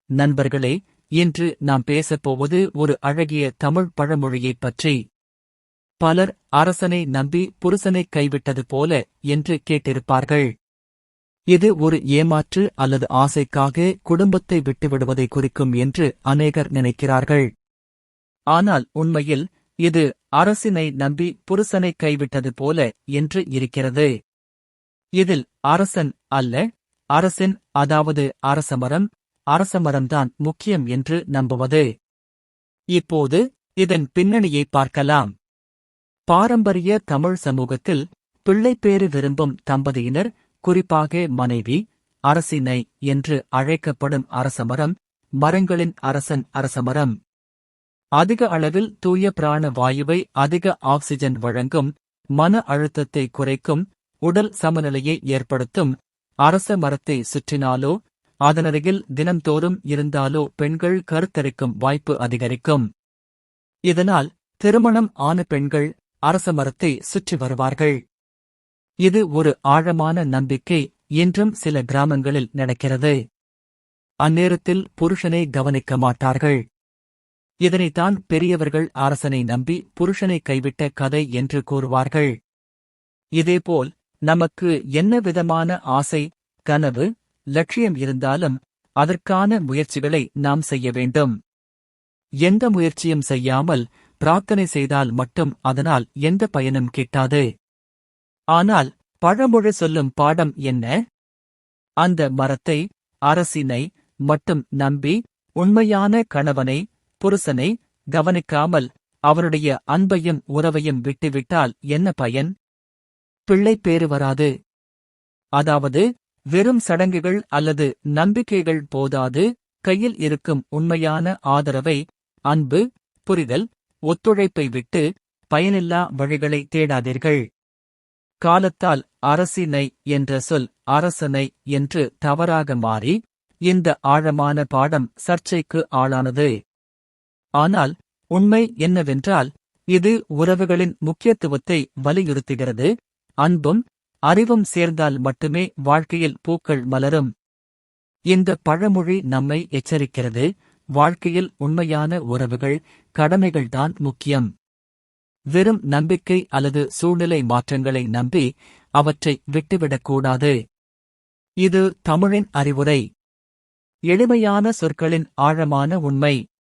நண்பர்களே, இன்று நாம் பேசப்போவது ஒரு அழகிய தமிழ் பழமொழியைப் பற்றி. பலர் அரசனை நம்பி புருஷனைக் கைவிட்டது போல என்று கேட்டிருப்பார்கள். இது ஒரு ஏமாற்று அல்லது ஆசைக்காக குடும்பத்தை விட்டுவிடுவதை குறிக்கும் என்று அநேகர் நினைக்கிறார்கள். ஆனால் உண்மையில் இது அரசினை நம்பி புருஷனைக் கைவிட்டது போல என்று இருக்கிறது. இதில் அரசன் அல்ல, அரசின், அதாவது அரசமரம்தான் முக்கியம் என்று நம்புவது. இப்போது இதன் பின்னணியை பார்க்கலாம். பாரம்பரிய தமிழ் சமூகத்தில் பிள்ளைப்பேறு விரும்பும் தம்பதியினர், குறிப்பாக மனைவி, அரசினை என்று அழைக்கப்படும் அரசமரம், மரங்களின் அரசன் அரசமரம். அதிக அளவில் தூய பிராண வாயுவை, அதிக ஆக்சிஜன் வழங்கும், மன அழுத்தத்தை குறைக்கும், உடல் சமநிலையை ஏற்படுத்தும் அரச மரத்தை சுற்றினாலோ அதனருகில் தினந்தோறும் இருந்தாலோ பெண்கள் கருத்தரிக்கும் வாய்ப்பு அதிகரிக்கும். இதனால் திருமணம் ஆன பெண்கள் அரச மரத்தை சுற்றி வருவார்கள். இது ஒரு ஆழமான நம்பிக்கை இன்றும் சில கிராமங்களில் நடக்கிறது. அந்நேரத்தில் புருஷனை கவனிக்க மாட்டார்கள். இதனைத்தான் பெரியவர்கள் அரசனை நம்பி புருஷனை கைவிட்ட கதை என்று கூறுவார்கள். இதேபோல் நமக்கு என்ன விதமான ஆசை, கனவு, லட்சியம் இருந்தாலும் அதற்கான முயற்சிகளை நாம் செய்ய வேண்டும். எந்த முயற்சியும் செய்யாமல் பிரார்த்தனை செய்தால் மட்டும் அதனால் எந்த பயனும் கிட்டாது. ஆனால் பழமொழி சொல்லும் பாடம் என்ன? அந்த மரத்தை, அரசினை மட்டும் நம்பி உண்மையான கணவனை, புருஷனை கவனிக்காமல் அவருடைய அன்பையும் உறவையும் விட்டுவிட்டால் என்ன பயன்? பிள்ளைப்பேறு வராது. அதாவது வெறும் சடங்குகள் அல்லது நம்பிக்கைகள் போதாது, கையில் இருக்கும் உண்மையான ஆதரவை, அன்பு, புரிதல், ஒத்துழைப்பை விட்டு பயனில்லா வழிகளை தேடாதீர்கள். காலத்தால் அரசினை என்ற சொல் அரசனை என்று தவறாக மாறி இந்த ஆழமான பாடம் சர்ச்சைக்கு ஆளானது. ஆனால் உண்மை என்னவென்றால் இது உறவுகளின் முக்கியத்துவத்தை வலியுறுத்துகிறது. அன்பும் அறிவும் சேர்ந்தால் மட்டுமே வாழ்க்கையில் பூக்கள் மலரும். இந்த பழமொழி நம்மை எச்சரிக்கிறது. வாழ்க்கையில் உண்மையான உறவுகள், கடமைகள்தான் முக்கியம். வெறும் நம்பிக்கை அல்லது சூழ்நிலை மாற்றங்களை நம்பி அவற்றை விட்டுவிடக்கூடாது. இது தமிழின் அறிவுரை. எளிமையான சொற்களின் ஆழமான உண்மை.